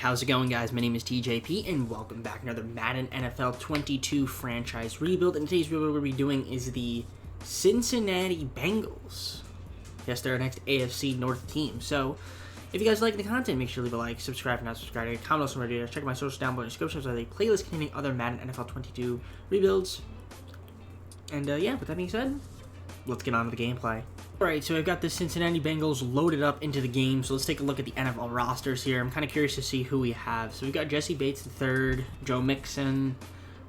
how's it going, guys? My name is TJP, and welcome back to another Madden NFL 22 franchise rebuild. And today's rebuild we're going to be doing is the Cincinnati Bengals. Yes, they're our next AFC North team. So, if you guys like the content, make sure to leave a like, subscribe if not subscribed, comment also on my videos, check out my socials down below in the description. There's a playlist containing other Madden NFL 22 rebuilds. And yeah, with that being said, let's get on to the gameplay. Alright, so I've got the Cincinnati Bengals loaded up into the game, so let's take a look at the NFL rosters here. I'm kind of curious to see who we have. So we've got Jesse Bates III, Joe Mixon,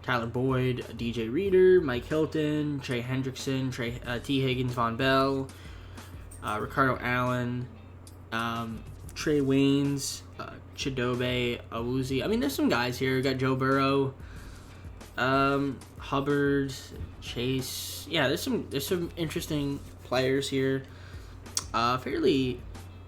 Tyler Boyd, DJ Reader, Mike Hilton, Trey Hendrickson, T. Higgins, Von Bell, Ricardo Allen, Trey Waynes, Chidobe Awuzie. I mean, there's some guys here. We've got Joe Burrow, Hubbard, Chase. Yeah, there's some interesting players here. Fairly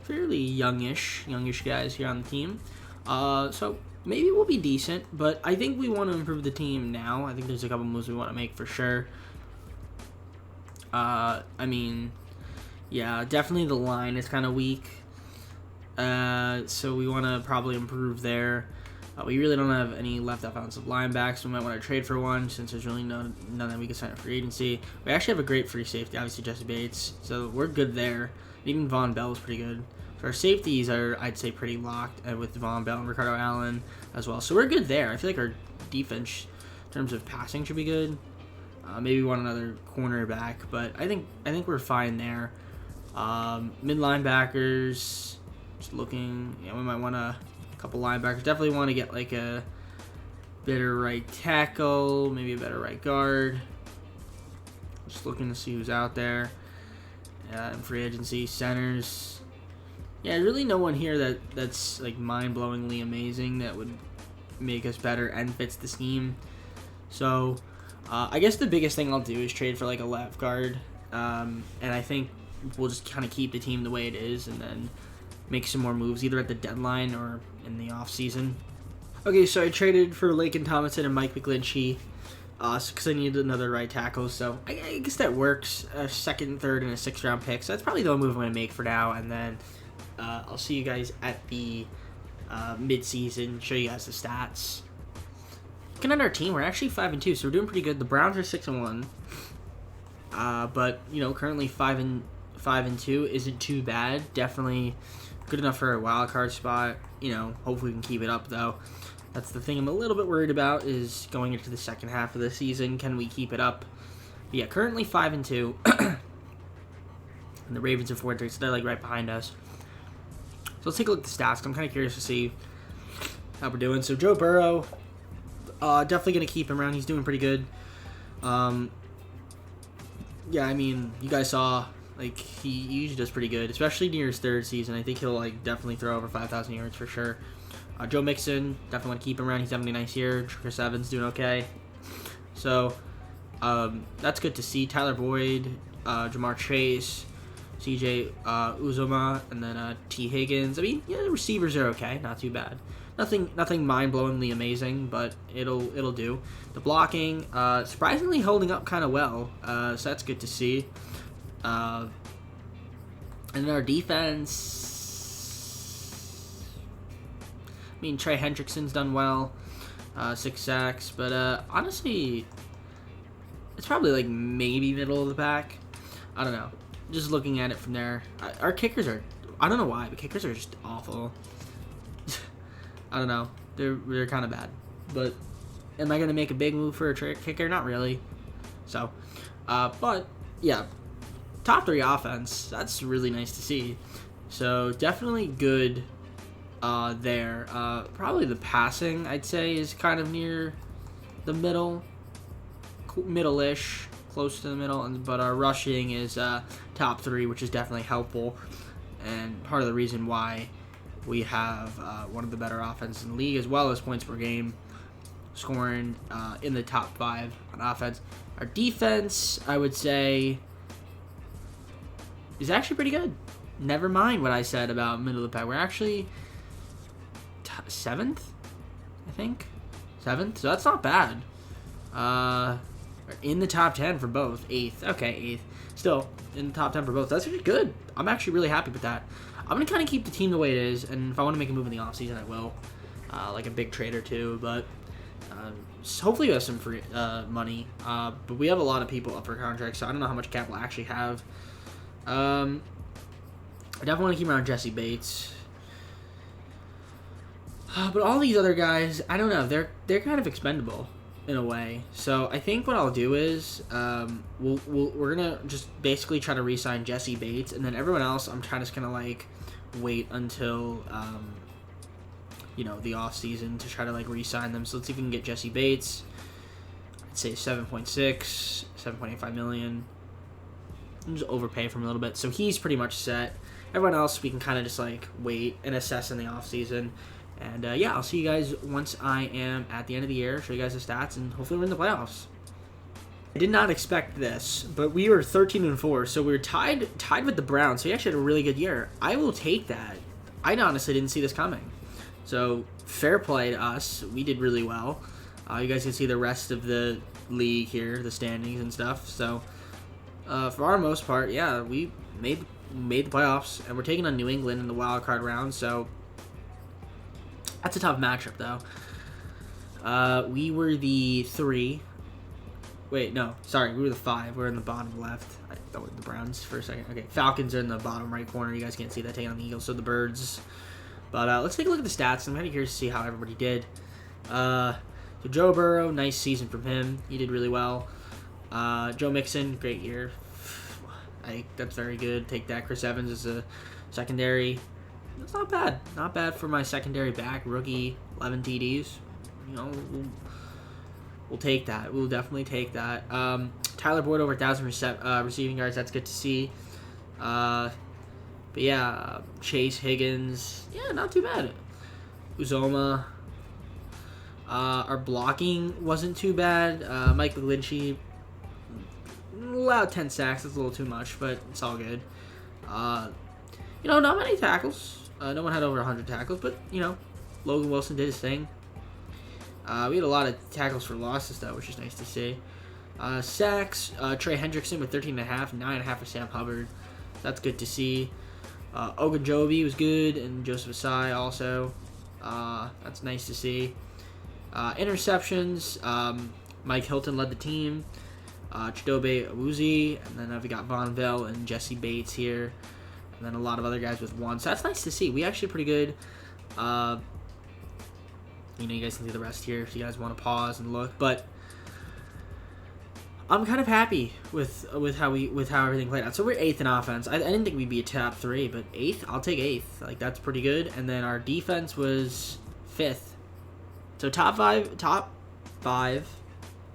youngish guys here on the team. So maybe we'll be decent, but I think we want to improve the team now. I think there's a couple moves we want to make for sure. I mean, yeah, definitely the line is kind of weak. So we want to probably improve there. We really don't have any left offensive linebacks. We might want to trade for one since there's really none that we can sign up free agency. We actually have a great free safety, obviously Jesse Bates, so we're good there. Even Von Bell is pretty good. So our safeties are, I'd say, pretty locked with Von Bell and Ricardo Allen as well. So we're good there. I feel like our defense, in terms of passing, should be good. Maybe we want another cornerback, but I think we're fine there. Mid linebackers, just looking. Yeah, we might want a couple linebackers. Definitely want to get like a better right tackle, maybe a better right guard. Just looking to see who's out there. In free agency, centers. Yeah, really no one here that's like mind-blowingly amazing that would make us better and fits the scheme. So I guess the biggest thing I'll do is trade for like a left guard, and I think we'll just kind of keep the team the way it is and then make some more moves either at the deadline or in the off season. Okay, so I traded for Laken Tomlinson and Mike McGlinchey because I needed another right tackle. So I guess that works. A second, third, and a sixth round pick. So that's probably the only move I'm going to make for now. And then I'll see you guys at the mid-season. Show you guys the stats. Looking at our team, we're actually 5-2, so we're doing pretty good. The Browns are 6-1, but you know, currently 5-2 isn't too bad. Definitely good enough for a wild card spot. You know, hopefully we can keep it up though. That's the thing I'm a little bit worried about is going into the second half of the season. Can we keep it up? But yeah, currently 5-2, and the Ravens are 4-3, so they're like right behind us. So let's take a look at the stats. I'm kind of curious to see how we're doing. So Joe Burrow, definitely gonna keep him around. He's doing pretty good. Yeah, I mean, you guys saw. Like, he usually does pretty good, especially near his third season. I think he'll, like, definitely throw over 5,000 yards for sure. Joe Mixon, definitely want to keep him around. He's having a nice year. Chris Evans doing okay. So, that's good to see. Tyler Boyd, Jamar Chase, CJ Uzoma, and then T. Higgins. I mean, yeah, the receivers are okay. Not too bad. Nothing mind-blowingly amazing, but it'll do. The blocking, surprisingly holding up kind of well. So that's good to see. And then our defense, I mean, Trey Hendrickson's done well, 6 sacks, but honestly, it's probably like maybe middle of the pack. I don't know. Just looking at it from there, our kickers are, I don't know why, but kickers are just awful. I don't know. They're kind of bad. But am I going to make a big move for a kicker? Not really. So, but yeah. Top 3 offense, that's really nice to see. So definitely good there. Probably the passing, I'd say, is kind of near the middle-ish, close to the middle. But our rushing is top 3, which is definitely helpful. And part of the reason why we have one of the better offenses in the league, as well as points per game, scoring in the top 5 on offense. Our defense, I would say, is actually pretty good. Never mind what I said about middle of the pack. We're actually 7th, I think. 7th, so that's not bad. In the top 10 for both. 8th, okay, 8th. Still, in the top 10 for both. That's really good. I'm actually really happy with that. I'm going to kind of keep the team the way it is, and if I want to make a move in the offseason, I will. like a big trade or two, but hopefully we have some free money. But we have a lot of people up for contracts, so I don't know how much cap we'll actually have. I definitely want to keep around Jesse Bates. But all these other guys, I don't know. They're kind of expendable in a way. So I think what I'll do is we're gonna just basically try to re-sign Jesse Bates, and then everyone else I'm just gonna like wait until the off season to try to like re-sign them. So let's see if we can get Jesse Bates. I'd say 7.85 million. Just overpay for him a little bit. So he's pretty much set. Everyone else we can kind of just like wait and assess in the off season. And I'll see you guys once I am at the end of the year, show you guys the stats, and hopefully we're in the playoffs. I did not expect this, but we were 13-4, so we were tied with the Browns, so we actually had a really good year. I will take that. I honestly didn't see this coming. So fair play to us. We did really well. You guys can see the rest of the league here, the standings and stuff. So for our most part, yeah, we made the playoffs, and we're taking on New England in the wild card round, so that's a tough matchup, though. We were the 3. Wait, no. Sorry, we were the 5. We're in the bottom left. I thought we were the Browns for a second. Okay, Falcons are in the bottom right corner. You guys can't see that, taking on the Eagles, so the Birds. But let's take a look at the stats. I'm kind of curious to see how everybody did. So Joe Burrow, nice season from him. He did really well. Joe Mixon, great year. That's very good. Take that. Chris Evans is a secondary. That's not bad. Not bad for my secondary back. Rookie, 11 TDs. We'll take that. We'll definitely take that. Tyler Boyd over 1,000 receiving yards. That's good to see. But yeah, Chase, Higgins. Yeah, not too bad. Uzoma. Our blocking wasn't too bad. Mike McGlinchey allowed 10 sacks. That's a little too much, but it's all good. Not many tackles. No one had over 100 tackles, but, Logan Wilson did his thing. We had a lot of tackles for losses, though, which is nice to see. Sacks, Trey Hendrickson with 13.5, 9.5 for Sam Hubbard. That's good to see. Ogunjobi was good, and Joseph Asai also. That's nice to see. Interceptions, Mike Hilton led the team. Chidobe Awuzie, and then we got Von Bell and Jesse Bates here. And then a lot of other guys with 1. So that's nice to see. We actually pretty good. You guys can see the rest here if you guys want to pause and look. But I'm kind of happy with how everything played out. So we're 8th in offense. I didn't think we'd be a top 3, but 8th, I'll take 8th. Like, that's pretty good. And then our defense was 5th. So top 5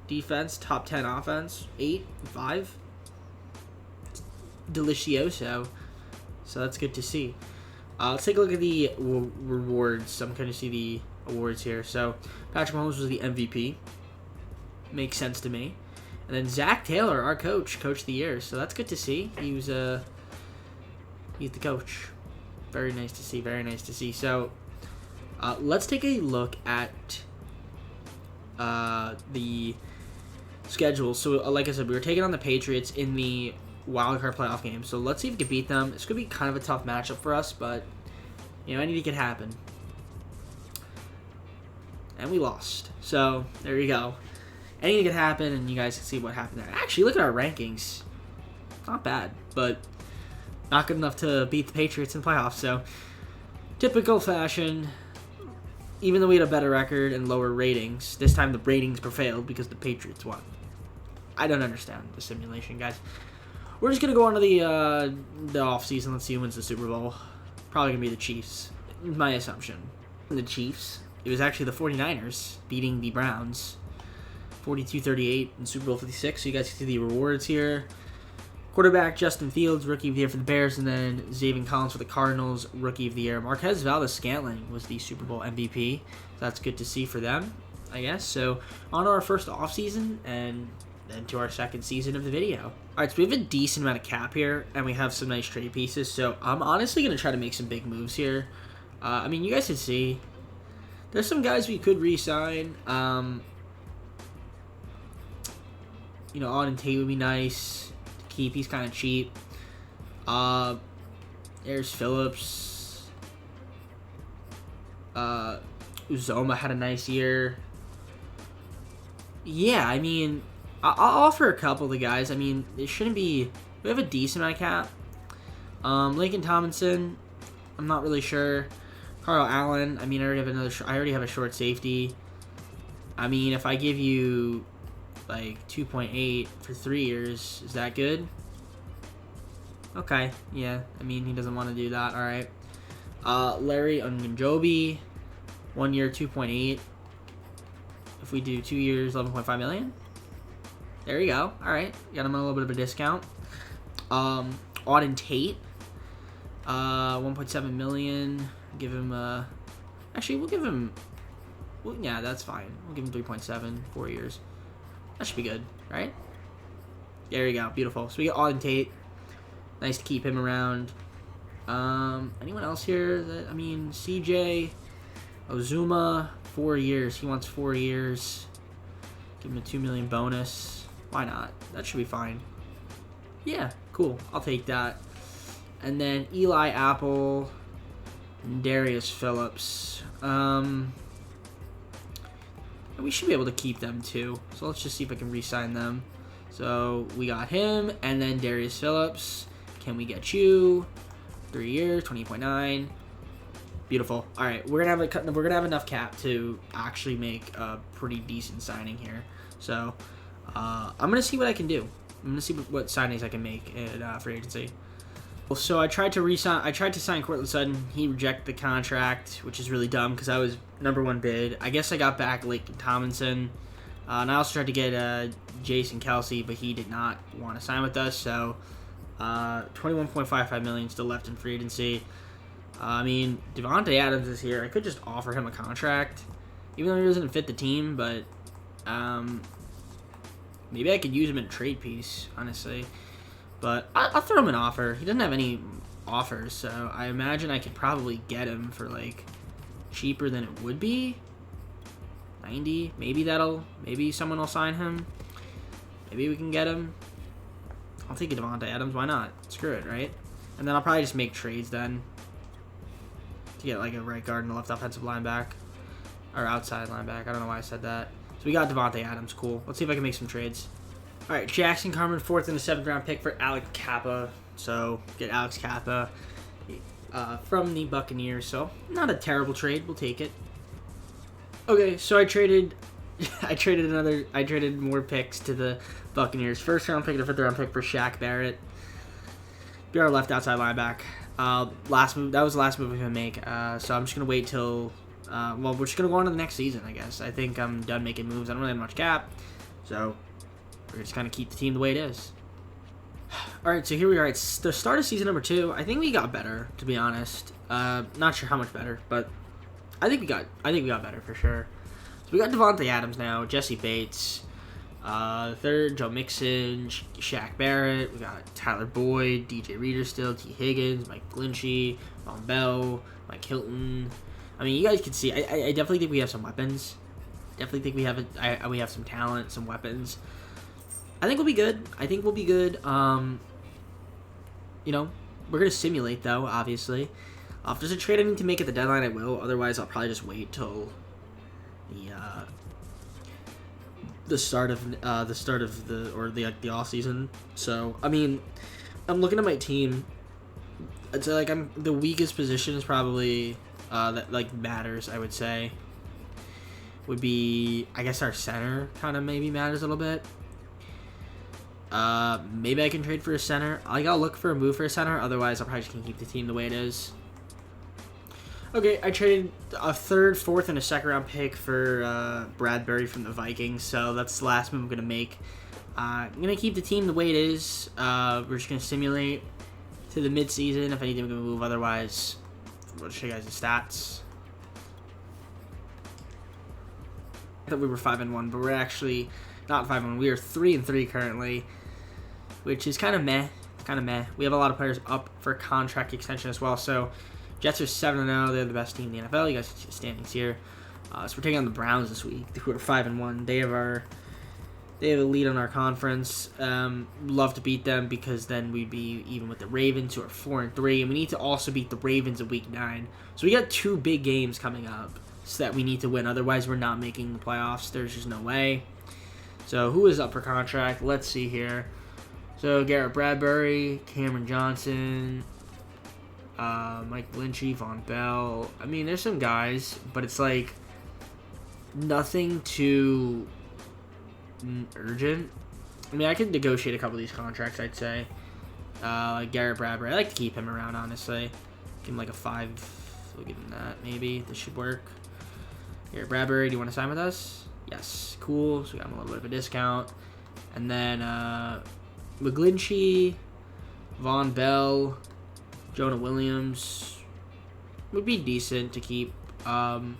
defense, top 10 offense, 8, 5. Delicioso. So that's good to see. Let's take a look at the rewards. I'm going to see the awards here. So Patrick Mahomes was the MVP. Makes sense to me. And then Zach Taylor, our coach of the year. So that's good to see. He's the coach. Very nice to see. Very nice to see. So let's take a look at the schedule. So like I said, we were taking on the Patriots in the wildcard playoff game. So let's see if we can beat them. It's going to be kind of a tough matchup for us, but anything could happen. And we lost. So there you go. Anything could happen, and you guys can see what happened there. Actually, look at our rankings. Not bad, but not good enough to beat the Patriots in playoffs. So typical fashion. Even though we had a better record and lower ratings, this time the ratings prevailed because the Patriots won. I don't understand the simulation, guys. We're just going to go on to the offseason. Let's see who wins the Super Bowl. Probably going to be the Chiefs, my assumption. The Chiefs. It was actually the 49ers beating the Browns 42-38 in Super Bowl 56. So you guys can see the rewards here. Quarterback, Justin Fields, Rookie of the Year for the Bears, and then Zaven Collins for the Cardinals, Rookie of the Year. Marquez Valdes-Scantling was the Super Bowl MVP. So that's good to see for them, I guess. So on to our first offseason, and then to our second season of the video. All right, so we have a decent amount of cap here, and we have some nice trade pieces. So I'm honestly going to try to make some big moves here. You guys can see there's some guys we could re-sign. Auden Tate would be nice to keep. He's kind of cheap. There's Phillips. Uzoma had a nice year. Yeah, I mean, I'll offer a couple of the guys. I mean, it shouldn't be. We have a decent amount of cap. Lincoln Tomlinson, I'm not really sure. Carl Allen, I mean, I already have a short safety. I mean, if I give you like 2.8 for 3 years, is that good? Okay, yeah. I mean, he doesn't want to do that. All right. Larry Ungunjobi, 1 year, 2.8. If we do 2 years, 11.5 million. There you go. All right, got him a little bit of a discount. Auden Tate, 1.7 million. Give him actually, we'll give him. Well, yeah, that's fine. We'll give him 3.7, 4 years. That should be good, right? There you go. Beautiful. So we got Auden Tate. Nice to keep him around. Anyone else here? I mean, CJ Ozuma, 4 years. He wants 4 years. Give him a 2 million bonus. Why not? That should be fine. Yeah, cool. I'll take that. And then Eli Apple and Darius Phillips. We should be able to keep them too. So let's just see if I can re-sign them. So we got him, and then Darius Phillips. Can we get you? 3 years, 20.9. Beautiful. All right, we're gonna have enough cap to actually make a pretty decent signing here. So I'm gonna see what I can do. I'm gonna see what signings I can make at free agency. So I tried to sign Cortland Sutton. He rejected the contract, which is really dumb because I was #1 bid. I guess I got back Laken Tomlinson. And I also tried to get Jason Kelsey, but he did not want to sign with us. So 21.55 million still left in free agency. I mean, Devontae Adams is here. I could just offer him a contract, even though he doesn't fit the team. But maybe I could use him in a trade piece, honestly. But I'll throw him an offer. He doesn't have any offers, so I imagine I could probably get him for like cheaper than it would be. 90. Maybe someone will sign him. Maybe we can get him. I'll take a Devontae Adams. Why not? Screw it, right? And then I'll probably just make trades then to get like a right guard and a left offensive linebacker or outside linebacker. I don't know why I said that. So we got Devontae Adams. Cool. Let's see if I can make some trades. All right, Jackson Carmen, 4th and a 7th round pick for Alex Kappa. So get Alex Kappa from the Buccaneers. So not a terrible trade. We'll take it. Okay, so I traded more picks to the Buccaneers. 1st round pick and a 5th round pick for Shaq Barrett. Be our left outside linebacker. Last move. That was the last move we can make. So I'm just gonna wait till. Well, we're just gonna go on to the next season, I guess. I think I'm done making moves. I don't really have much cap, so we're just gonna keep the team the way it is. All right, so here we are. It's the start of season number 2. I think we got better, to be honest. Not sure how much better, but I think we got better for sure. So we got Devontae Adams now, Jesse Bates, 3rd, Joe Mixon, Shaq Barrett. We got Tyler Boyd, DJ Reader still, T. Higgins, Mike Glinchey, Von Bell, Mike Hilton. I mean, you guys can see. I definitely think we have some weapons. Definitely think we have some talent, some weapons. I think we'll be good. You know, we're gonna simulate though, obviously. If there's a trade I need to make at the deadline, I will. Otherwise, I'll probably just wait till the start of the off season. So I mean, I'm looking at my team. I'd say like the weakest position is probably that like matters. I would say would be, I guess, our center kind of maybe matters a little bit. Maybe I can trade for a center. I'll look for a move for a center. Otherwise, I'll probably just keep the team the way it is. Okay, I traded a 3rd, 4th, and a 2nd round pick for Bradbury from the Vikings. So that's the last move I'm gonna make. I'm gonna keep the team the way it is. We're just gonna simulate to the midseason. If I need to make a move, otherwise, I'll show you guys the stats. I thought we were 5-1, but we're actually not 5-1. We are 3-3 currently, which is kind of meh. We have a lot of players up for contract extension as well. So Jets are 7-0. They're the best team in the NFL. You guys can see the standings here. So we're taking on the Browns this week, who are 5-1. They have a lead on our conference. Love to beat them because then we'd be even with the Ravens, who are 4-3, and we need to also beat the Ravens in Week 9. So we got 2 big games coming up. that we need to win. Otherwise, we're not making the playoffs. There's just no way. So who is up for contract? Let's see here. So Garrett Bradbury, Cameron Johnson, Mike Lynchy, Von Bell. I mean, there's some guys, but it's like nothing too urgent. I mean, I could negotiate a couple of these contracts, I'd say. Like Garrett Bradbury. I like to keep him around, honestly. Give him like a 5. We'll give him that, maybe. This should work. Garrett Bradbury, do you want to sign with us? Yes. Cool. So we got him a little bit of a discount. And then McGlinchey, Von Bell, Jonah Williams would be decent to keep. So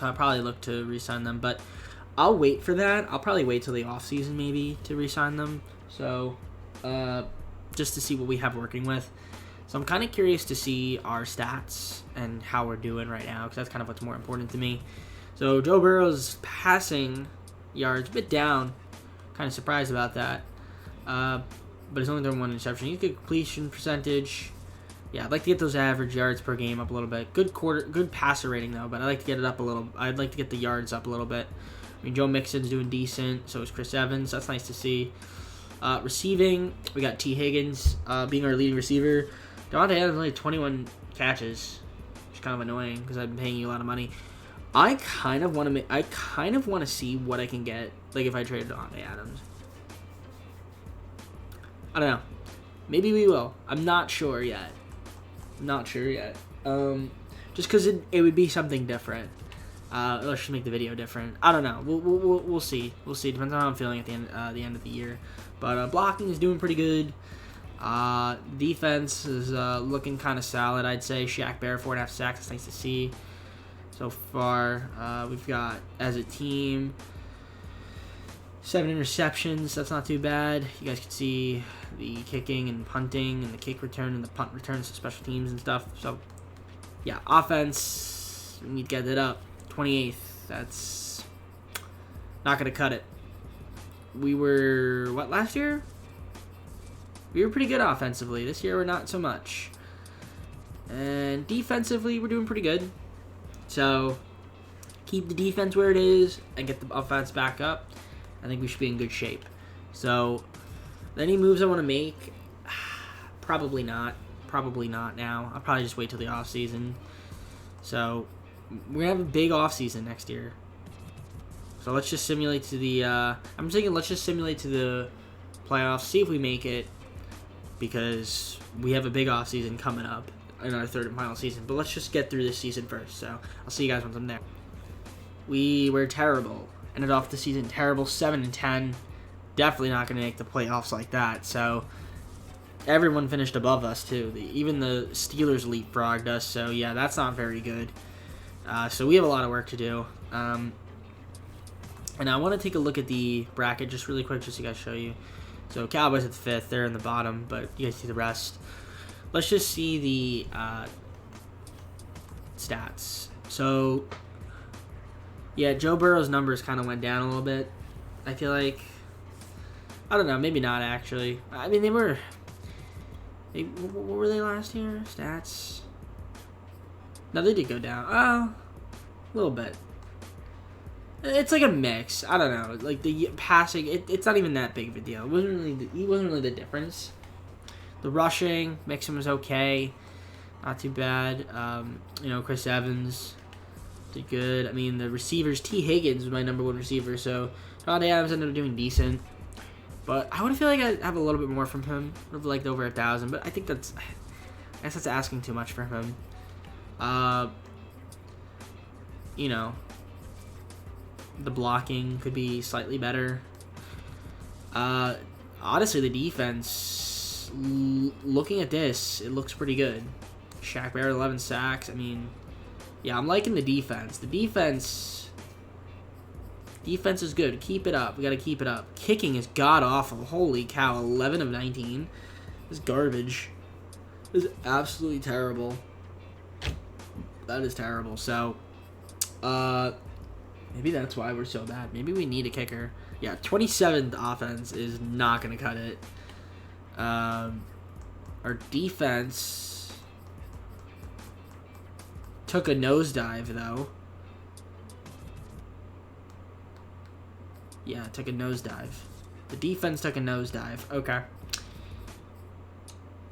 I'll probably look to re-sign them. But I'll wait for that. I'll probably wait till the offseason maybe to re-sign them. So just to see what we have working with. So I'm kind of curious to see our stats and how we're doing right now, because that's kind of what's more important to me. So Joe Burrow's passing yards a bit down. Kind of surprised about that. But he's only thrown 1 interception. He's good completion percentage. Yeah, I'd like to get those average yards per game up a little bit. Good passer rating though, but I'd like to get it up a little. I'd like to get the yards up a little bit. I mean, Joe Mixon's doing decent. So is Chris Evans. That's nice to see. Receiving, we got T. Higgins being our leading receiver. Devontae Adams only 21 catches, which is kind of annoying because I've been paying you a lot of money. I kind of want to see what I can get, like if I trade Devontae Adams. I don't know. Maybe we will. I'm not sure yet. Just because it would be something different. Let's just make the video different. I don't know. We'll see. We'll see. Depends on how I'm feeling at the end of the year. But blocking is doing pretty good. Defense is looking kind of solid, I'd say. Shaq Barrett, 4.5 sacks. It's nice to see. So far, we've got, as a team, 7 interceptions. That's not too bad. You guys can see the kicking and punting and the kick return and the punt returns to special teams and stuff. So, yeah, offense, we need to get it up. 28th. That's not going to cut it. We were, last year? We were pretty good offensively. This year, we're not so much. And defensively, we're doing pretty good. So, keep the defense where it is and get the offense back up. I think we should be in good shape. So, any moves I want to make? Probably not. Probably not now. I'll probably just wait till the offseason. So, we're going to have a big offseason next year. So, let's just simulate to the... I'm thinking let's just simulate to the playoffs. See if we make it. Because we have a big offseason coming up in our third and final season. But let's just get through this season first. So, I'll see you guys once I'm there. We were terrible. Ended off the season terrible, 7-10. Definitely not going to make the playoffs like that. So, everyone finished above us, too. Even the Steelers leapfrogged us. So, yeah, that's not very good. So, we have a lot of work to do. And I want to take a look at the bracket just really quick, just so you guys show you. So, Cowboys at the 5th. They're in the bottom, but you guys see the rest. Let's just see the stats. So, yeah, Joe Burrow's numbers kind of went down a little bit. I feel like, I don't know, maybe not actually. I mean, what were they last year? Stats? No, they did go down. Oh, a little bit. It's like a mix. I don't know. Like the passing, it's not even that big of a deal. It wasn't really the difference. The rushing, Mixon was okay, not too bad. Chris Evans did good. I mean, the receivers, T. Higgins was my number 1 receiver, so Devontae Adams ended up doing decent. But I would feel like I'd have a little bit more from him. I would have liked over 1,000, but I guess that's asking too much for him. The blocking could be slightly better. Honestly, the defense, looking at this, it looks pretty good. Shaq Barrett, 11 sacks. I mean, yeah, I'm liking the defense. The defense is good. Keep it up. We got to keep it up. Kicking is god-awful. Holy cow, 11 of 19. This is garbage. This is absolutely terrible. That is terrible. So, maybe that's why we're so bad. Maybe we need a kicker. Yeah, 27th offense is not going to cut it. Our defense, took a nosedive, though. Yeah, took a nosedive. The defense took a nosedive. Okay.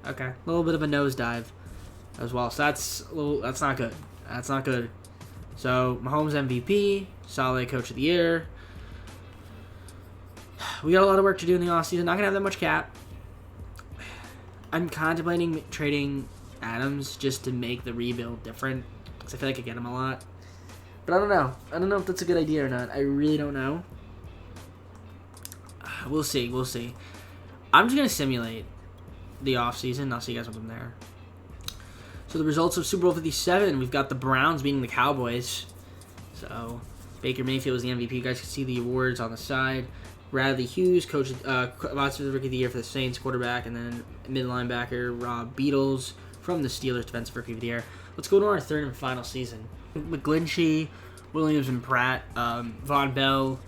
Okay. A little bit of a nosedive as well. So that's not good. That's not good. So, Mahomes MVP, Saleh Coach of the Year. We got a lot of work to do in the offseason. Not going to have that much cap. I'm contemplating trading Adams just to make the rebuild different, because I feel like I get him a lot. But I don't know. I don't know if that's a good idea or not. I really don't know. We'll see. We'll see. I'm just going to simulate the offseason. I'll see you guys when I'm there. So the results of Super Bowl 57, we've got the Browns beating the Cowboys. So Baker Mayfield was the MVP. You guys can see the awards on the side. Bradley Hughes, coach, Offensive Rookie of the Year for the Saints, quarterback, and then mid linebacker Rob Beatles from the Steelers, Defensive Rookie of the Year. Let's go to our third and final season. McGlinchey, Williams, and Pratt. Von Bell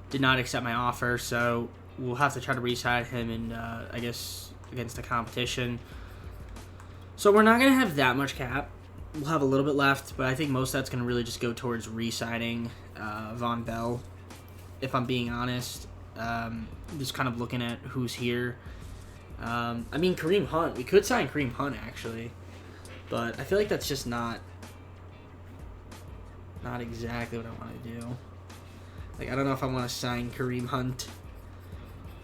did not accept my offer, so we'll have to try to re-sign him, and I guess against the competition. So we're not going to have that much cap. We'll have a little bit left, but I think most of that's going to really just go towards re-signing Von Bell, if I'm being honest. Just kind of looking at who's here. I mean, Kareem Hunt. We could sign Kareem Hunt, actually. But I feel like that's just not exactly what I want to do. Like, I don't know if I want to sign Kareem Hunt.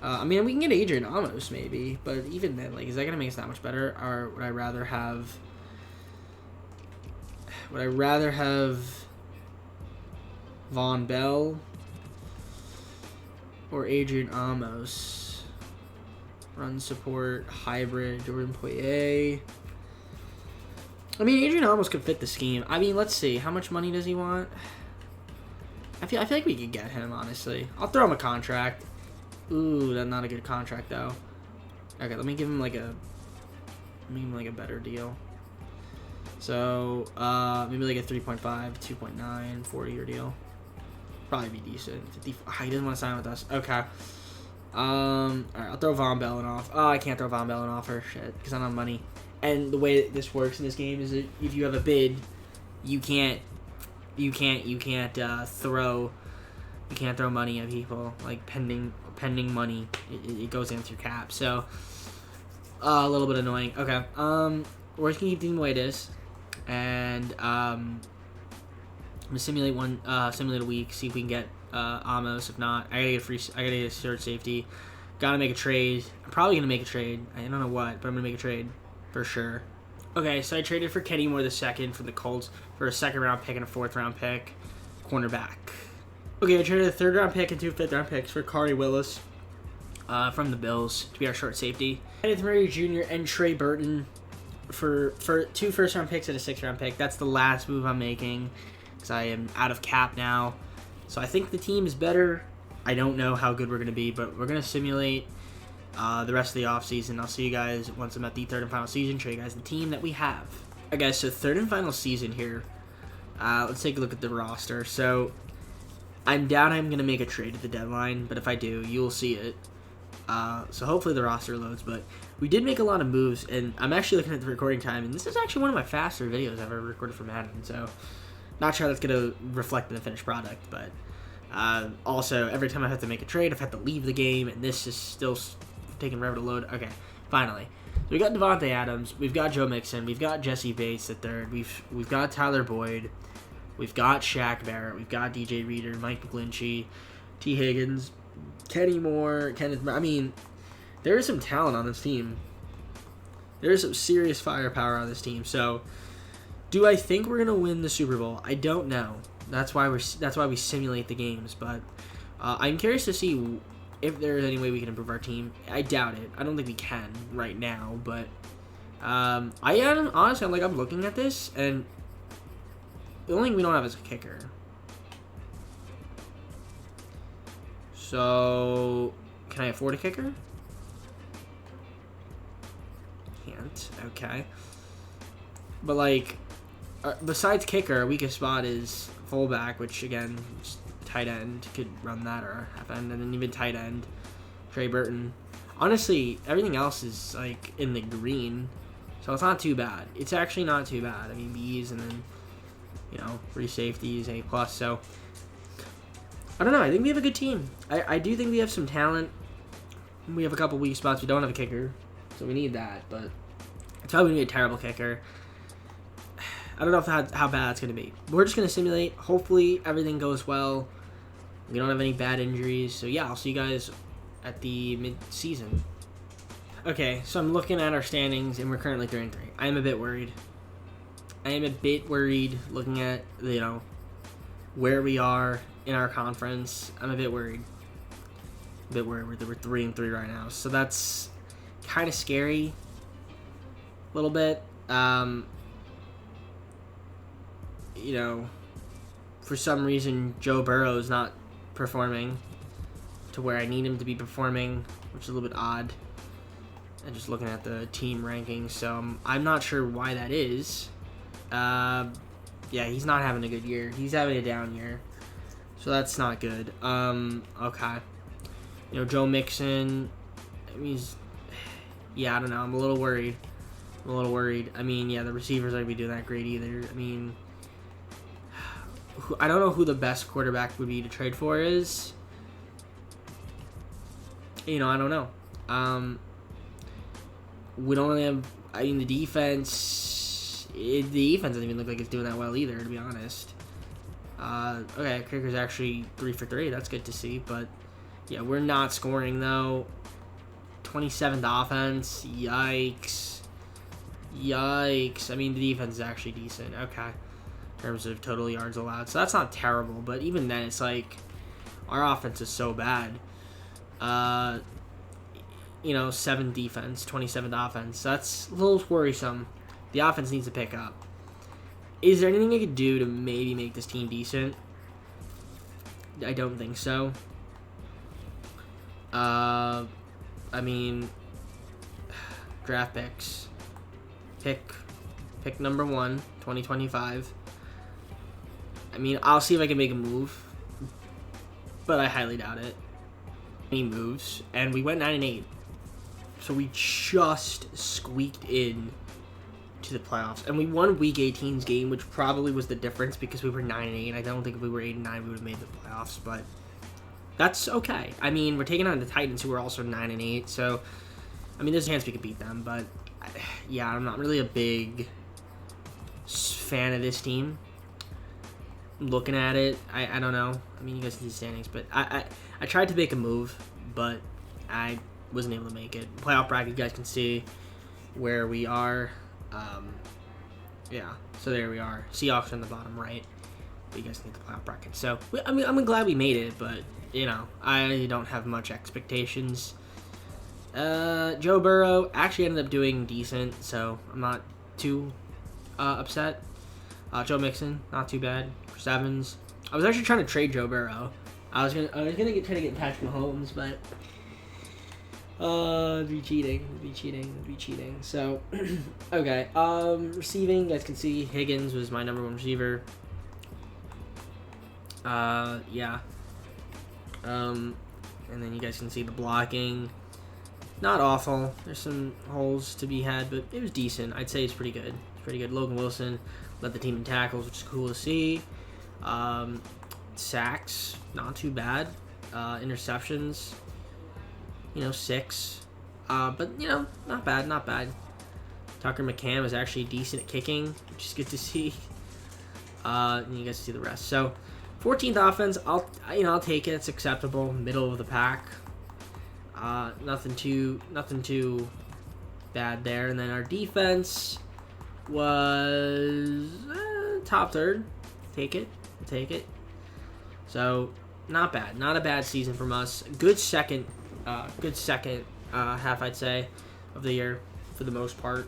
I mean, we can get Adrian Amos, maybe. But even then, like, is that going to make us that much better? Or would I rather have... Von Bell or Adrian Amos? Run support, hybrid, Jordan Poyer. I mean, Adrian Amos could fit the scheme. I mean, let's see. How much money does he want? I feel like we could get him, honestly. I'll throw him a contract. Ooh, that's not a good contract, though. Okay, let me give him like a better deal. So, maybe like a 3.5, 2.9, 4-year deal. Probably be decent. 50, he doesn't want to sign with us. Okay. Alright, I'll throw Von Bell an offer. Oh, I can't throw Von Bell an offer. Shit, because I don't have money. And the way this works in this game is that if you have a bid, you can't throw money at people, like pending money. It goes into your cap. So a little bit annoying. Okay. We're just gonna keep the way it is, and I'm gonna simulate a week, see if we can get Amos. If not, I gotta get a third safety. Gotta make a trade. I'm probably gonna make a trade. I don't know what, but I'm gonna make a trade for sure. Okay, so I traded for Kenny Moore II from the Colts for a 2nd round pick and a 4th round pick, cornerback. Okay, I traded a 3rd round pick and 2 5th round picks for Khari Willis from the Bills to be our short safety. Kenneth Murray Jr. and Trey Burton for 2 1st round picks and a 6th round pick. That's the last move I'm making because I am out of cap now. So I think the team is better. I don't know how good we're going to be, but we're going to simulate the rest of the offseason. I'll see you guys once I'm at the 3rd and final season. Show you guys the team that we have. Okay, guys, so 3rd and final season here. Let's take a look at the roster. So I'm down. I'm going to make a trade at the deadline, but if I do, you'll see it. So hopefully the roster loads, but we did make a lot of moves, and I'm actually looking at the recording time, and this is actually one of my faster videos I've ever recorded for Madden, so not sure that's going to reflect in the finished product, but also, every time I have to make a trade, I've had to leave the game, and this is still taking forever to load. Okay, finally. So we got Devontae Adams, we've got Joe Mixon, we've got Jesse Bates at 3rd, we've got Tyler Boyd, we've got Shaq Barrett, we've got DJ Reader, Mike McGlinchey, T. Higgins, Kenny Moore, Kenneth. I mean, there is some talent on this team. There is some serious firepower on this team. So, do I think we're gonna win the Super Bowl? I don't know. That's why we simulate the games. But I'm curious to see if there is any way we can improve our team. I doubt it. I don't think we can right now. But I am honestly, I'm looking at this, and the only thing we don't have is a kicker. So, can I afford a kicker? Can't. Okay. But, like, besides kicker, our weakest spot is fullback, which, again, tight end could run that, or half end, and then even tight end. Trey Burton. Honestly, everything else is, like, in the green, so it's not too bad. It's actually not too bad. I mean, Bees, and then free safeties, A+. So, I don't know. I think we have a good team. I do think we have some talent. We have a couple weak spots. We don't have a kicker, so we need that. But it's probably going to be a terrible kicker. I don't know how bad it's going to be. We're just going to simulate. Hopefully, everything goes well. We don't have any bad injuries. So, yeah, I'll see you guys at the mid-season. Okay, so I'm looking at our standings, and we're currently 3-3. I am a bit worried. Looking at, where we are in our conference. I'm a bit worried. We're 3-3 right now. So that's kind of scary. A little bit. For some reason, Joe Burrow is not performing to where I need him to be performing, which is a little bit odd. And just looking at the team rankings, so I'm not sure why that is. Yeah, he's not having a good year. He's having a down year, so that's not good. Okay. Joe Mixon. I don't know. I'm a little worried. I mean, yeah, the receivers aren't going to be doing that great either. I mean, I don't know who the best quarterback would be to trade for is. I don't know. We don't really have. I mean, the defense. The defense doesn't even look like it's doing that well either, to be honest. Okay, kicker's actually 3 for 3. That's good to see, but yeah, we're not scoring though. 27th offense. Yikes. I mean, the defense is actually decent. Okay, in terms of total yards allowed, so that's not terrible. But even then, it's like our offense is so bad. 7th defense, 27th offense. That's a little worrisome. The offense needs to pick up. Is there anything I could do to maybe make this team decent? I don't think so. I mean, draft picks. Pick number 1, 2025. I mean, I'll see if I can make a move, but I highly doubt it. Any moves, and we went 9-8. So we just squeaked in to the playoffs, and we won Week 18's game, which probably was the difference because we were 9-8. I don't think if we were 8-9, we would have made the playoffs, but that's okay. I mean, we're taking on the Titans, who are also 9-8. So, I mean, there's a chance we could beat them, but yeah, I'm not really a big fan of this team. Looking at it, I don't know. I mean, you guys see the standings, but I tried to make a move, but I wasn't able to make it. Playoff bracket, you guys can see where we are. Yeah, so there we are. Seahawks on the bottom right. But you guys need the playoff bracket. So, I mean, I'm glad we made it, but, I don't have much expectations. Joe Burrow actually ended up doing decent, so I'm not too upset. Joe Mixon, not too bad. Chris Evans. I was actually trying to trade Joe Burrow. I was gonna try to get Patrick Mahomes, but it'd be cheating. So, okay. Receiving, you guys can see Higgins was my number 1 receiver. Yeah. And then you guys can see the blocking. Not awful. There's some holes to be had, but it was decent. I'd say it's pretty good. Logan Wilson led the team in tackles, which is cool to see. Sacks, not too bad. Interceptions, 6. But, not bad. Tucker McCam is actually decent at kicking, which is good to see. And you guys see the rest. So, 14th offense, I'll take it. It's acceptable. Middle of the pack. Nothing too bad there. And then our defense was top 3rd. Take it. So, not bad. Not a bad season from us. Good second half, I'd say, of the year for the most part.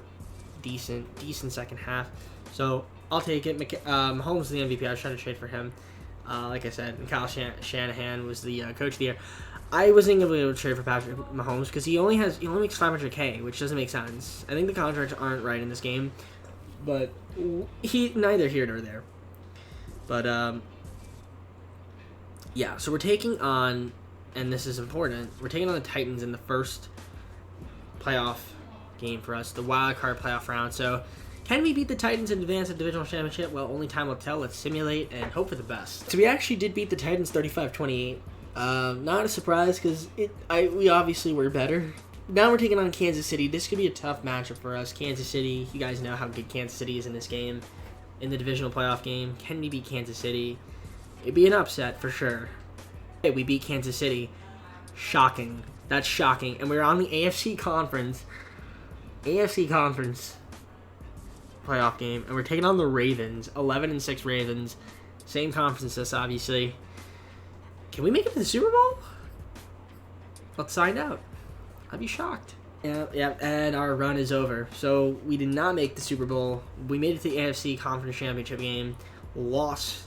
Decent second half. So, I'll take it. Mahomes is the MVP. I was trying to trade for him. Like I said, and Kyle Shanahan was the coach of the year. I wasn't able to trade for Patrick Mahomes because he only makes $500K, which doesn't make sense. I think the contracts aren't right in this game, but neither here nor there. But yeah, so we're taking on, and this is important, we're taking on the Titans in the first playoff game for us, the wild card playoff round. So Can we beat the Titans and advance the divisional championship? Well, only time will tell. Let's simulate and hope for the best. So we actually did beat the Titans 35-28. Not a surprise because we obviously were better. Now we're taking on Kansas City. This could be a tough matchup for us. Kansas City, you guys know how good Kansas City is in this game. In the divisional playoff game, can we beat Kansas City? It'd be an upset for sure. Hey, we beat Kansas City. Shocking. That's shocking. And we're on the AFC Conference playoff game, and we're taking on the Ravens. 11-6 Ravens. Same conference as us, obviously. Can we make it to the Super Bowl? Let's find out. I'd be shocked. Yeah, and our run is over. So we did not make the Super Bowl. We made it to the AFC Conference Championship game. Lost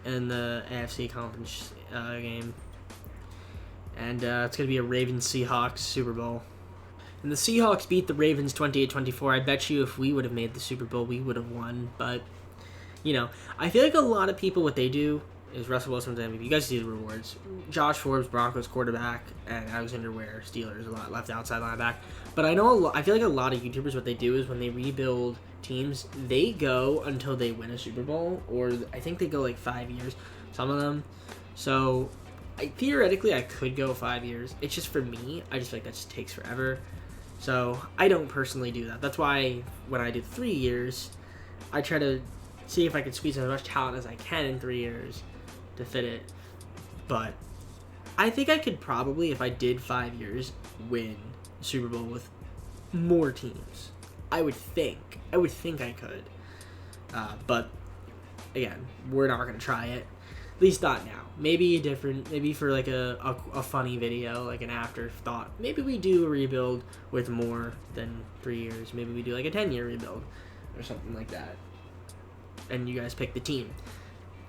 in the AFC Conference game. And it's going to be a Ravens-Seahawks Super Bowl. And the Seahawks beat the Ravens 28-24. I bet you if we would have made the Super Bowl, we would have won. But, you know, I feel like a lot of people, what they do is Russell Wilson's MVP. You guys see the rewards. Josh Forbes, Broncos quarterback, and Alexander Ware, Steelers, a lot left outside linebacker. But I feel like a lot of YouTubers, what they do is when they rebuild teams, they go until they win a Super Bowl, or I think they go like 5 years, some of them. So theoretically, I could go 5 years. It's just for me, I just feel like that just takes forever. So I don't personally do that. That's why when I did 3 years, I try to see if I can squeeze as much talent as I can in 3 years to fit it. But I think I could probably, if I did 5 years, win the Super Bowl with more teams. I would think I could. But again, we're not going to try it. At least not now. Maybe for like a funny video, like an afterthought. Maybe we do a rebuild with more than 3 years. Maybe we do like a 10-year rebuild or something like that. And you guys pick the team.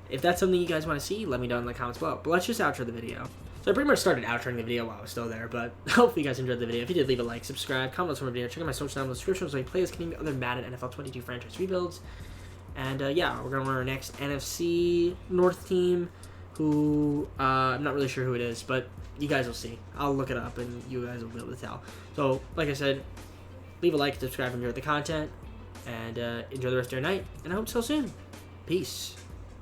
If that's something you guys want to see, let me know in the comments below. But let's just outro the video. So I pretty much started outroing the video while I was still there, but hopefully you guys enjoyed the video. If you did, leave a like, subscribe, comment on the video, check out my social down in the description so I play this game other Madden NFL 22 franchise rebuilds. And yeah, we're going to run our next NFC North team, who I'm not really sure who it is, but you guys will see. I'll look it up and you guys will be able to tell. So, like I said, leave a like, subscribe, enjoy the content, and enjoy the rest of your night, and I hope to see you soon. Peace.